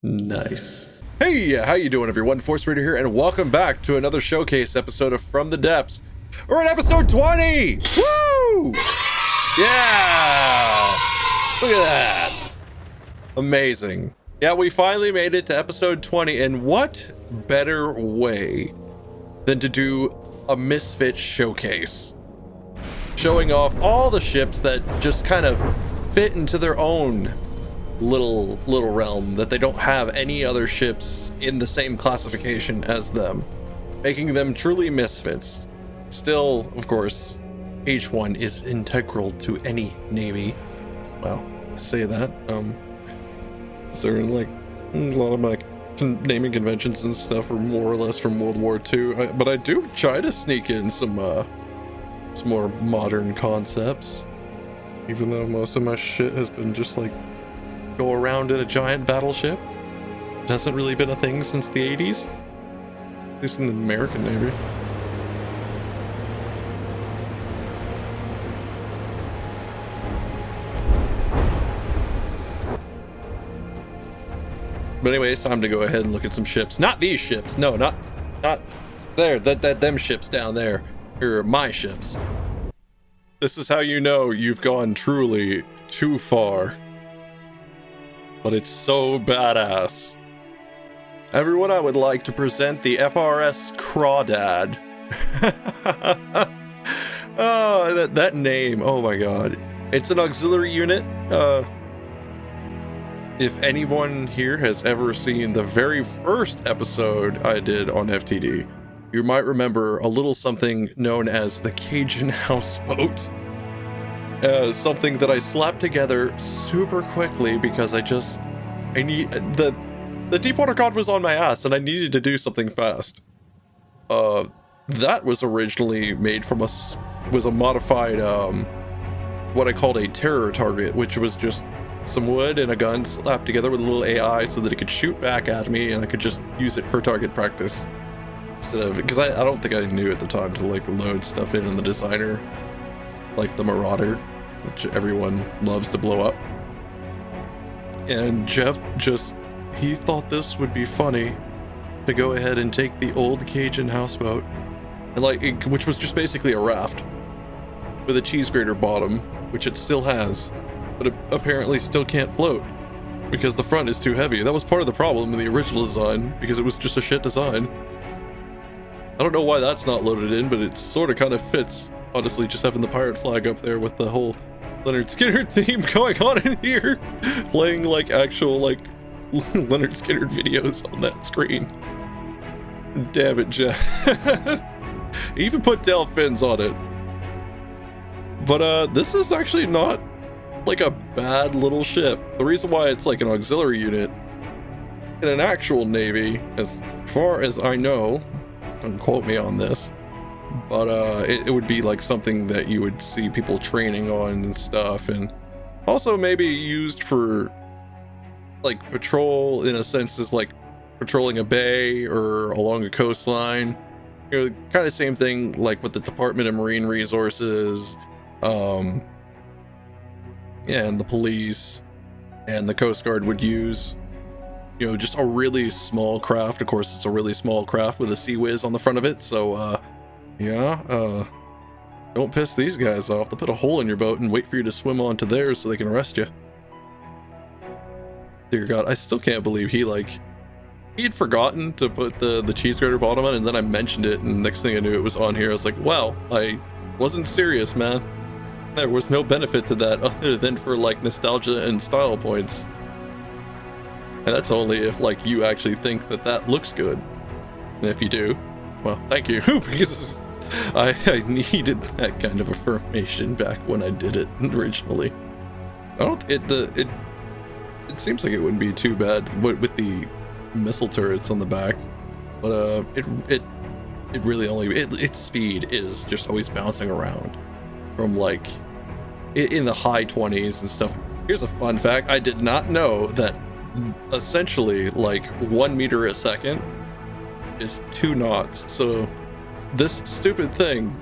Nice. Hey, how you doing, everyone? Frs Ranger here, and welcome back to another showcase episode of From the Depths. We're at episode 20! Woo! Yeah! Look at that. Amazing. Yeah, we finally made it to episode 20, and what better way than to do a MISFITS showcase? Showing off all the ships that just kind of fit into their own little realm, that they don't have any other ships in the same classification as them, making them truly misfits. Still, of course, H1 is integral to any navy. Well, I say that. So like a lot of my naming conventions and stuff are more or less from World War II, but I do try to sneak in some more modern concepts, even though most of my shit has been just like go around in a giant battleship. It hasn't really been a thing since the 80s, at least in the American Navy. But anyway, it's time to go ahead and look at some ships. Not these ships. No, not there. Them ships down there. Here are my ships. This is how you know you've gone truly too far. But it's so badass. Everyone, I would like to present the Frs Crawdad. Oh, that name. Oh my god. It's an auxiliary unit. If anyone here has ever seen the very first episode I did on FTD, you might remember a little something known as the Cajun houseboat. Something that I slapped together super quickly because I need the Deepwater God was on my ass and I needed to do something fast. That was originally made from was a modified what I called a terror target, which was just some wood and a gun slapped together with a little AI so that it could shoot back at me and I could just use it for target practice instead of, because I don't think I knew at the time to like load stuff in the designer, like the Marauder, which everyone loves to blow up. And Jeff he thought this would be funny to go ahead and take the old Cajun houseboat and which was just basically a raft with a cheese grater bottom, which it still has, but it apparently still can't float because the front is too heavy. That was part of the problem in the original design because it was just a shit design. I don't know why that's not loaded in, but it sort of kind of fits. Honestly, just having the pirate flag up there with the whole Leonard Skinner theme going on in here, playing like actual like Leonard Skinner videos on that screen. Damn it, Jeff. He even put tail fins on it. But this is actually not like a bad little ship. The reason why it's like an auxiliary unit in an actual navy, as far as I know, don't quote me on this, but it would be like something that you would see people training on and stuff, and also maybe used for like patrol in a sense, as like patrolling a bay or along a coastline. You know, kind of same thing like with the Department of Marine Resources, and the police and the Coast Guard would use, you know, just a really small craft. Of course, it's a really small craft with a Sea Whiz on the front of it, so don't piss these guys off. They'll put a hole in your boat and wait for you to swim onto theirs so they can arrest you. Dear God, I still can't believe he'd forgotten to put the cheese grater bottom on, and then I mentioned it, and next thing I knew it was on here. I was like, well, I wasn't serious, man. There was no benefit to that other than for like nostalgia and style points. And that's only if like you actually think that looks good. And if you do, well, thank you, because I needed that kind of affirmation back when I did it originally. It seems like it wouldn't be too bad with the missile turrets on the back, but it really only its speed is just always bouncing around from like in the high 20s and stuff. Here's a fun fact: I did not know that essentially like 1 meter a second is 2 knots. So this stupid thing,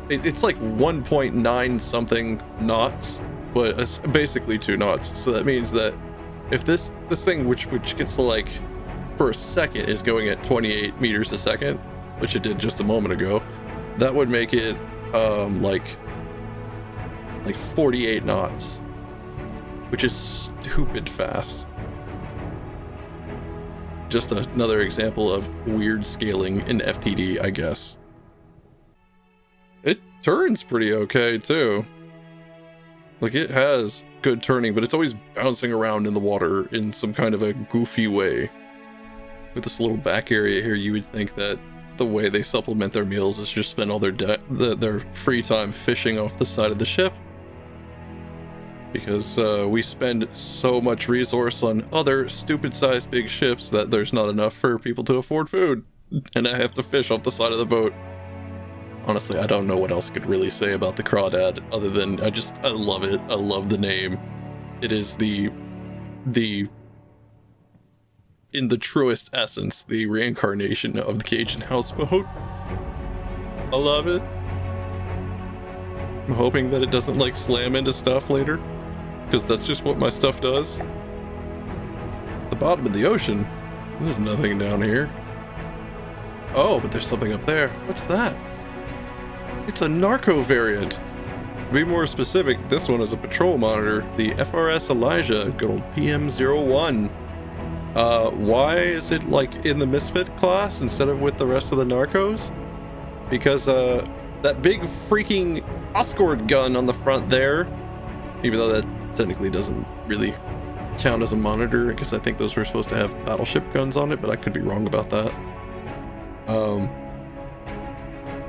it's like 1.9 something knots, but it's basically 2 knots. So that means that If this thing, which gets to like, for a second, is going at 28 meters a second, which it did just a moment ago, that would make it like 48 knots, which is stupid fast. Just another example of weird scaling in FTD, I guess. It turns pretty okay too. Like, it has good turning, but it's always bouncing around in the water in some kind of a goofy way. With this little back area here, you would think that the way they supplement their meals is just spend all their free time fishing off the side of the ship. Because we spend so much resource on other stupid-sized big ships that there's not enough for people to afford food. And I have to fish off the side of the boat. Honestly, I don't know what else I could really say about the Crawdad, other than I love it. I love the name. It is in the truest essence, the reincarnation of the Cajun houseboat. I love it. I'm hoping that it doesn't like slam into stuff later, because that's just what my stuff does. The bottom of the ocean, there's nothing down here. Oh, but there's something up there. What's that? It's a narco variant. To be more specific, this one is a patrol monitor, the Frs Elijah, good old PM01. Why is it like in the Misfit class instead of with the rest of the narcos? Because that big freaking Oscord gun on the front there, even though that technically doesn't really count as a monitor, because I think those were supposed to have battleship guns on it, but I could be wrong about that.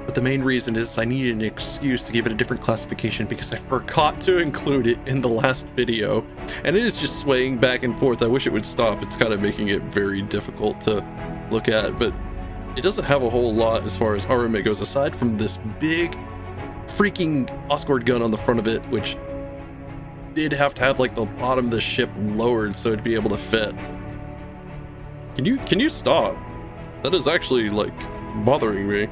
But the main reason is I needed an excuse to give it a different classification because I forgot to include it in the last video, and it is just swaying back and forth. I wish it would stop. It's kind of making it very difficult to look at, but it doesn't have a whole lot as far as armament goes, aside from this big freaking Oscord gun on the front of it, which did have to have like the bottom of the ship lowered so it'd be able to fit. Can you stop? That is actually like bothering me.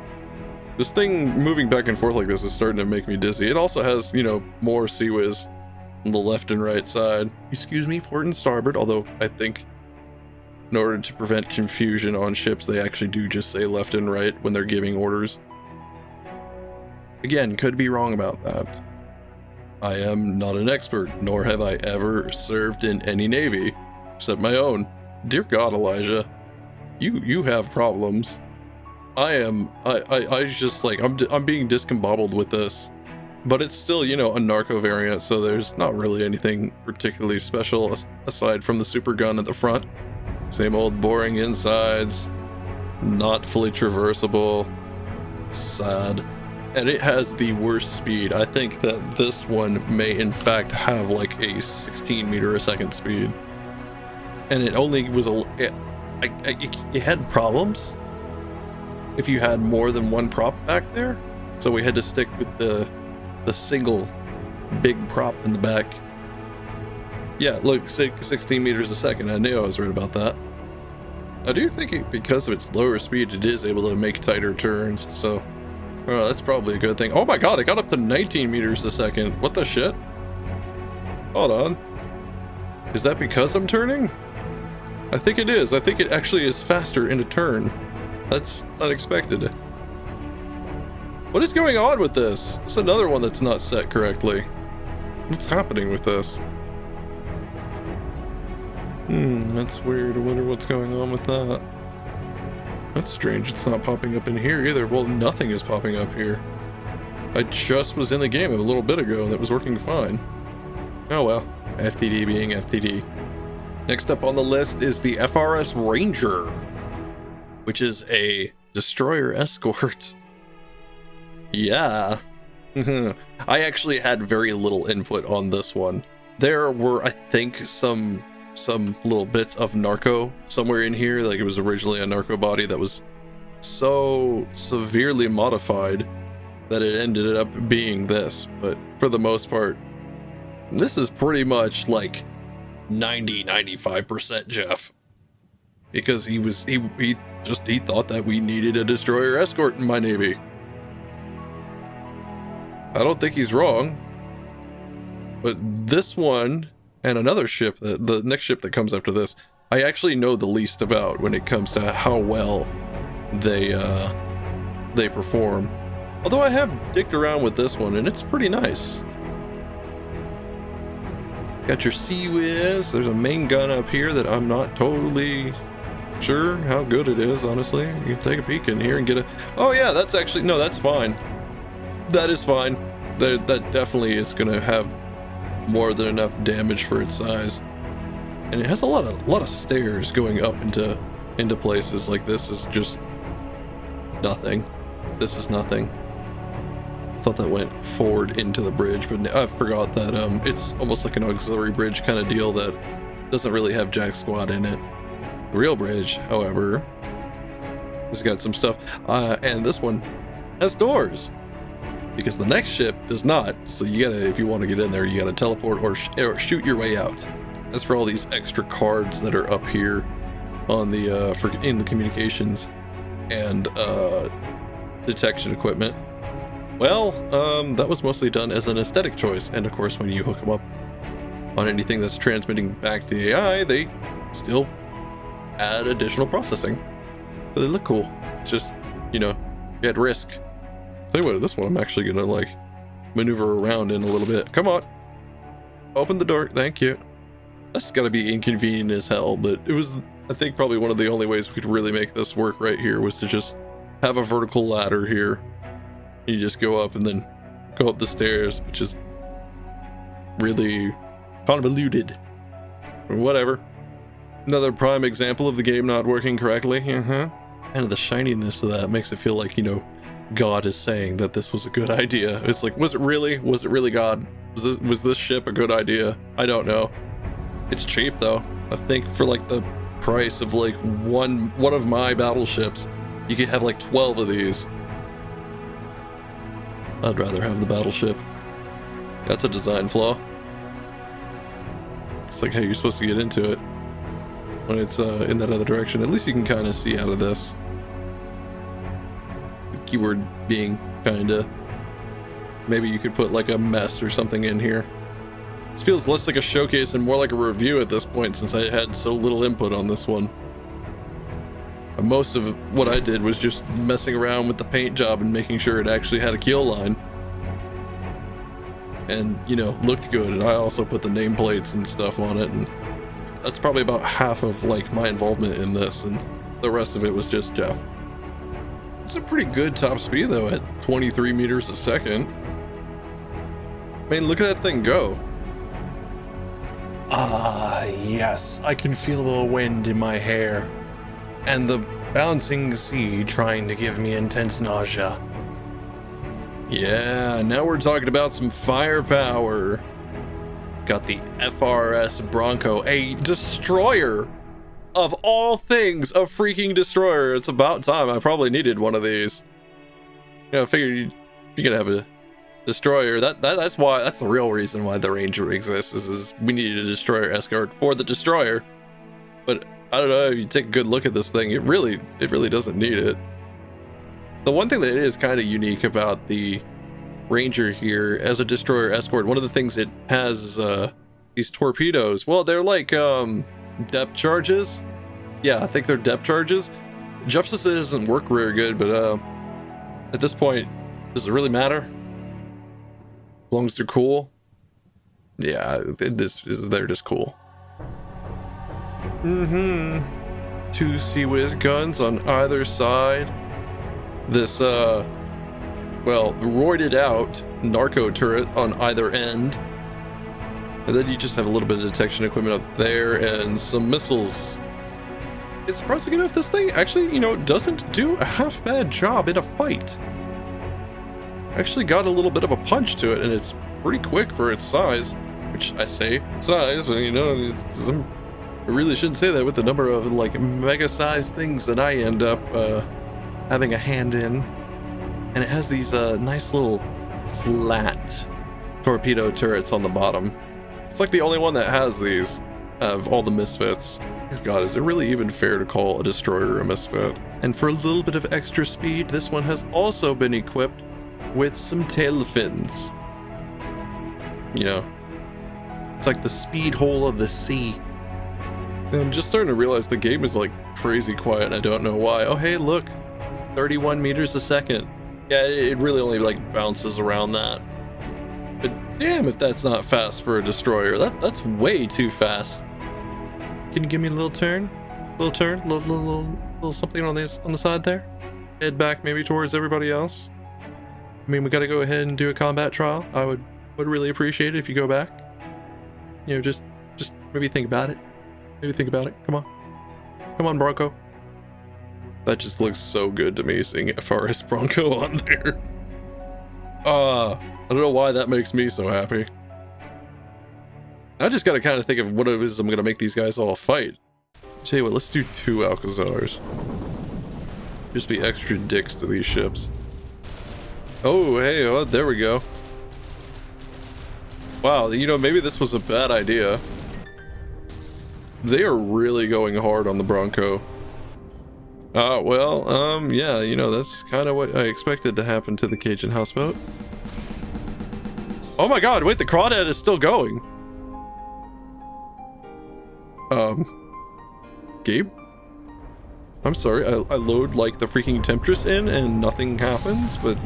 This thing moving back and forth like this is starting to make me dizzy. It also has, you know, more CWIS on the left and right side. Excuse me, port and starboard, although I think in order to prevent confusion on ships, they actually do just say left and right when they're giving orders. Again, could be wrong about that. I am not an expert, nor have I ever served in any navy, except my own. Dear God, Elijah, you have problems. I just like, I'm being discombobbled with this, but it's still, you know, a narco variant, so there's not really anything particularly special aside from the super gun at the front. Same old boring insides, not fully traversable, sad, and it has the worst speed. I think that this one may in fact have like a 16 meter a second speed, and it only was it had problems if you had more than one prop back there, so we had to stick with the single big prop in the back. Yeah, look, 16 meters a second. I knew I was right about that. I do think because of its lower speed, it is able to make tighter turns, so that's probably a good thing. Oh my God, it got up to 19 meters a second. What the shit? Hold on. Is that because I'm turning? I think it is. I think it actually is faster in a turn. That's unexpected. What is going on with this? It's another one that's not set correctly. What's happening with this? That's weird. I wonder what's going on with that. That's strange. It's not popping up in here either. Well, nothing is popping up here. I just was in the game a little bit ago and it was working fine. Oh well. FTD being FTD. Next up on the list is the Frs Ranger, which is a destroyer escort. Yeah. I actually had very little input on this one. There were, I think, some little bits of narco somewhere in here. Like, it was originally a narco body that was so severely modified that it ended up being this. But for the most part, this is pretty much like 95% Jeff. Because he thought that we needed a destroyer escort in my navy. I don't think he's wrong, but this one And another ship, the next ship that comes after this, I actually know the least about when it comes to how well they perform. Although I have dicked around with this one, and it's pretty nice. Got your Sea-Whiz. There's a main gun up here that I'm not totally sure how good it is, honestly. You can take a peek in here and get a... Oh yeah, that's actually... No, that's fine. That is fine. That definitely is going to have more than enough damage for its size. And it has a lot of stairs going up into places. Like, this is just nothing. This is nothing. I thought that went forward into the bridge, but I forgot that it's almost like an auxiliary bridge kind of deal that doesn't really have jack squat in it. The real bridge, however, has got some stuff, and this one has doors because the next ship does not. So you gotta, if you want to get in there, you gotta teleport or shoot your way out. As for all these extra cards that are up here on the in the communications and detection equipment, well, that was mostly done as an aesthetic choice. And of course, when you hook them up on anything that's transmitting back to the AI, they still add additional processing. So they look cool. It's just, you know, you at risk. Tell you what, this one I'm actually gonna like maneuver around in a little bit. Come on. Open the door. Thank you. That's gotta be inconvenient as hell, but it was, I think, probably one of the only ways we could really make this work right here was to just have a vertical ladder here. You just go up and then go up the stairs, which is really convoluted. Or whatever. Another prime example of the game not working correctly. And the shininess of that makes it feel like, you know, God is saying that this was a good idea. It's like, was it really? Was it really God? Was this ship a good idea? I don't know. It's cheap though. I think for like the price of like one of my battleships, you could have like 12 of these. I'd rather have the battleship. That's a design flaw. It's like how you're supposed to get into it when it's in that other direction. At least you can kind of see out of this. The keyword being kinda. Maybe you could put like a mess or something in here. This feels less like a showcase and more like a review at this point, since I had so little input on this one. Most of what I did was just messing around with the paint job and making sure it actually had a keel line. And, you know, looked good. And I also put the nameplates and stuff on it. And that's probably about half of, like, my involvement in this. And the rest of it was just Jeff. It's a pretty good top speed, though, at 23 meters a second. I mean, look at that thing go. Ah, yes. I can feel the wind in my hair. And the bouncing sea trying to give me intense nausea. Yeah, now we're talking about some firepower. Got the Frs Bronco, a destroyer. Of all things, a freaking destroyer. It's about time. I probably needed one of these. You know, I figured you're gonna have a destroyer. That's the real reason why the Ranger exists, is we needed a destroyer escort for the destroyer. But I don't know, if you take a good look at this thing, it really doesn't need it. The one thing that is kind of unique about the Ranger here as a destroyer escort, one of the things it has is these torpedoes. Well, they're like depth charges. Yeah, I think they're depth charges. Jeff says it doesn't work very good, but at this point, does it really matter? As long as they're cool. Yeah, they're just cool. Two Sea-Whiz guns on either side. This well, roided out narco turret on either end. And then you just have a little bit of detection equipment up there and some missiles. It's surprising enough this thing actually, you know, doesn't do a half bad job in a fight. Actually got a little bit of a punch to it, and it's pretty quick for its size. Which I say size, but you know, I really shouldn't say that with the number of like mega-sized things that I end up having a hand in. And it has these nice little flat torpedo turrets on the bottom. It's like the only one that has these of all the misfits. God, is it really even fair to call a destroyer a misfit? And for a little bit of extra speed, this one has also been equipped with some tail fins. You know, It's like the speed hole of the sea. And I'm just starting to realize the game is like crazy quiet and I don't know why. Oh, hey, look. 31 meters a second. Yeah, it really only like bounces around that. But damn if that's not fast for a destroyer. That's way too fast. Can you give me a little turn? Little turn? Little something on the side there? Head back maybe towards everybody else. I mean, we gotta go ahead and do a combat trial. I would really appreciate it if you go back. You know, just maybe think about it. Maybe think about it. Come on. Come on, Bronco. That just looks so good to me, seeing Frs Bronco on there. I don't know why that makes me so happy. I just gotta kind of think of what it is I'm gonna make these guys all fight. Tell you what, let's do 2 Alcazars. Just be extra dicks to these ships. Oh, hey, oh, there we go. Wow, you know, maybe this was a bad idea. They are really going hard on the Bronco. Yeah, you know, that's kind of what I expected to happen to the Cajun houseboat. Oh my god, wait, the Crawdad is still going. Gabe? I'm sorry, I load like the freaking Temptress in and nothing happens, but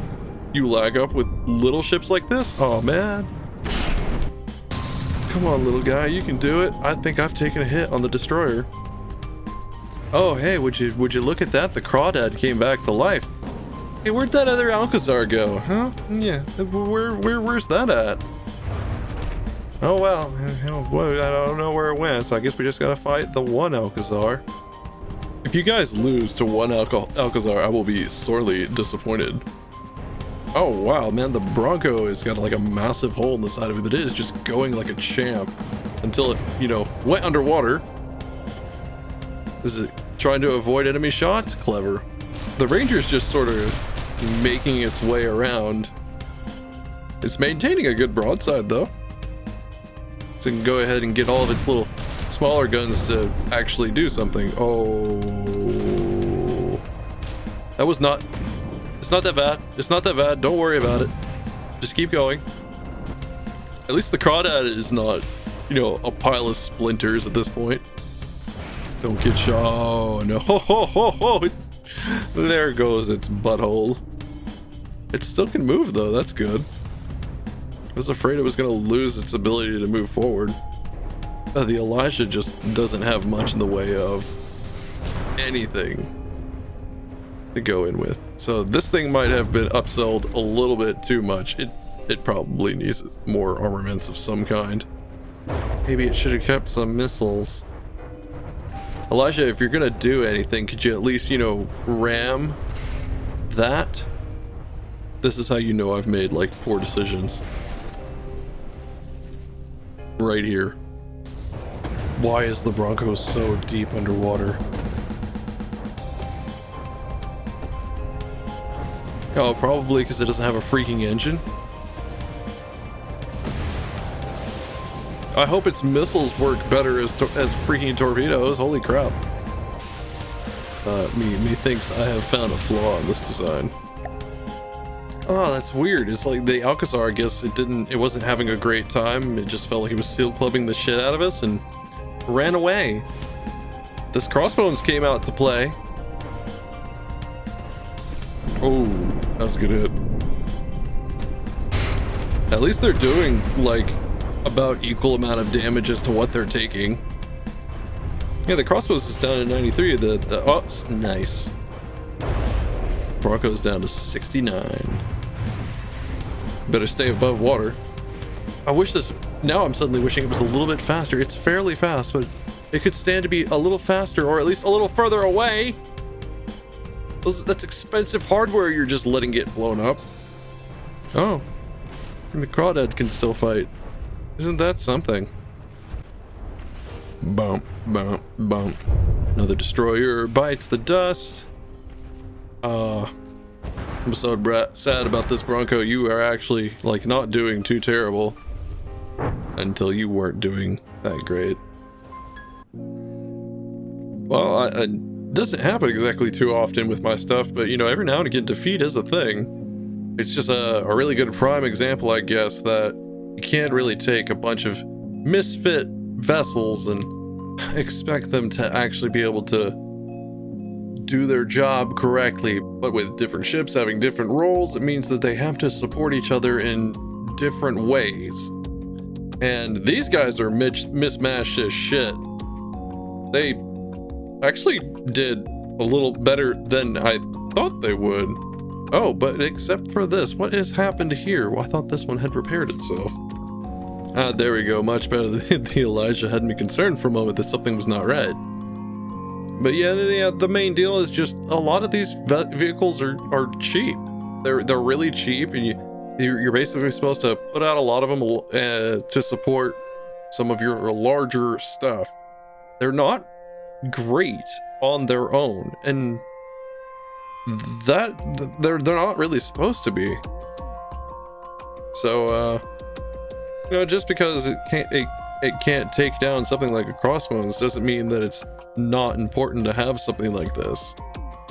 you lag up with little ships like this? Oh man. Come on, little guy, you can do it. I think I've taken a hit on the destroyer. Oh, hey, would you look at that? The Crawdad came back to life. Hey, where'd that other Alcazar go? Huh? Yeah, where's that at? Oh well, I don't know where it went, so I guess we just gotta fight the one Alcazar. If you guys lose to one Alcazar, I will be sorely disappointed. Oh wow, man, the Bronco has got like a massive hole in the side of it, but it is just going like a champ until it, you know, went underwater. Is it trying to avoid enemy shots? Clever. The Ranger's just sort of making its way around. It's maintaining a good broadside though. So it can go ahead and get all of its little smaller guns to actually do something. Oh. That was not... It's not that bad. It's not that bad. Don't worry about it. Just keep going. At least the Crawdad is not, you know, a pile of splinters at this point. Don't get shot. Oh, no. Ho, ho, ho, ho. There goes its butthole. It still can move, though. That's good. I was afraid it was going to lose its ability to move forward. The Elijah just doesn't have much in the way of anything to go in with. So this thing might have been upsold a little bit too much. It probably needs more armaments of some kind. Maybe it should have kept some missiles. Elijah, if you're gonna do anything, could you at least, you know, ram that? This is how you know I've made like poor decisions. Right here. Why is the Bronco so deep underwater? Oh, probably because it doesn't have a freaking engine. I hope its missiles work better as freaking torpedoes. Holy crap. Me thinks I have found a flaw in this design. Oh, that's weird. It's like the Alcazar, I guess it wasn't having a great time. It just felt like it was seal clubbing the shit out of us and ran away. This Crossbones came out to play. Oh, that was a good hit. At least they're doing like about equal amount of damage as to what they're taking. Yeah, the Crossbows is down to 93. Oh, it's nice. Bronco's down to 69. Better stay above water. I wish this... Now I'm suddenly wishing it was a little bit faster. It's fairly fast, but it could stand to be a little faster or at least a little further away. That's expensive hardware you're just letting get blown up. Oh. And the Crawdad can still fight. Isn't that something? Bump, bump, bump. Another destroyer bites the dust. I'm so sad about this Bronco. You are actually like not doing too terrible until you weren't doing that great. Well, it doesn't happen exactly too often with my stuff, but you know, every now and again defeat is a thing. It's just a really good prime example, I guess, that you can't really take a bunch of misfit vessels and expect them to actually be able to do their job correctly. But with different ships having different roles, it means that they have to support each other in different ways. And these guys are mismatched as shit. They actually did a little better than I thought they would. Oh, but except for this, what has happened here? Well, I thought this one had repaired itself. Ah, there we go. Much better. The Elijah had me concerned for a moment that something was not right. But yeah, the main deal is just a lot of these vehicles are cheap. They're really cheap, and you're basically supposed to put out a lot of them to support some of your larger stuff. They're not great on their own, and that they're not really supposed to be. So just because it can't take down something like a crossbones doesn't mean that it's not important to have something like this.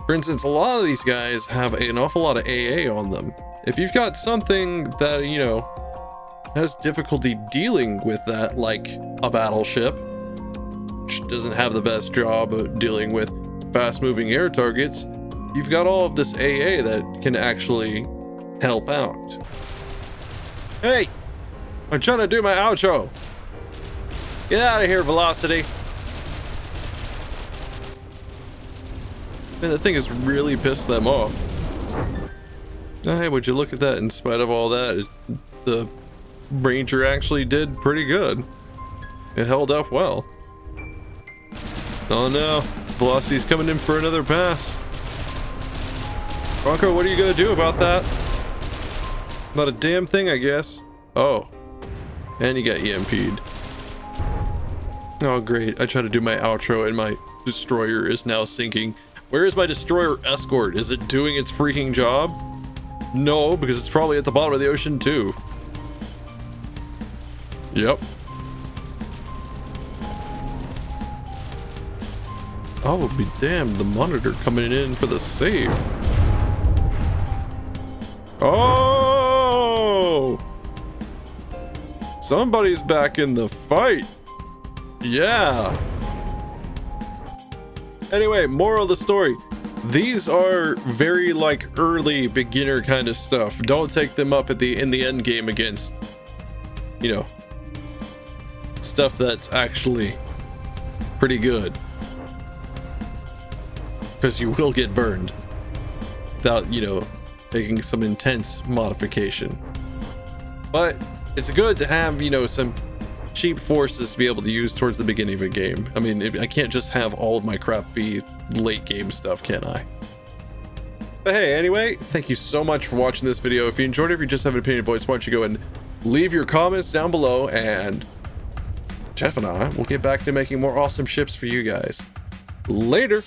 For instance, a lot of these guys have an awful lot of AA on them. If you've got something that has difficulty dealing with that, like a battleship, which doesn't have the best job of dealing with fast-moving air targets, you've got all of this AA that can actually help out. Hey, I'm trying to do my outro. Get out of here, Velocity. Man, that thing has really pissed them off. Oh, hey, would you look at that? In spite of all that, the Ranger actually did pretty good. It held up well. Oh no, Velocity's coming in for another pass. Bronco, what are you gonna do about that? Not a damn thing, I guess. Oh, and you got EMP'd. Oh great, I tried to do my outro and my destroyer is now sinking. Where is my destroyer escort? Is it doing its freaking job? No, because it's probably at the bottom of the ocean too. Yep. Oh, be damned, the monitor coming in for the save. Oh! Somebody's back in the fight. Yeah. Anyway, moral of the story. These are very early beginner kind of stuff. Don't take them up in the end game against, stuff that's actually pretty good. Because you will get burned without, making some intense modification. But it's good to have, some cheap forces to be able to use towards the beginning of a game. I mean, I can't just have all of my crap be late game stuff, can I? But hey, anyway, thank you so much for watching this video. If you enjoyed it, if you just have an opinion voice, why don't you go and leave your comments down below, and Jeff and I will get back to making more awesome ships for you guys. Later!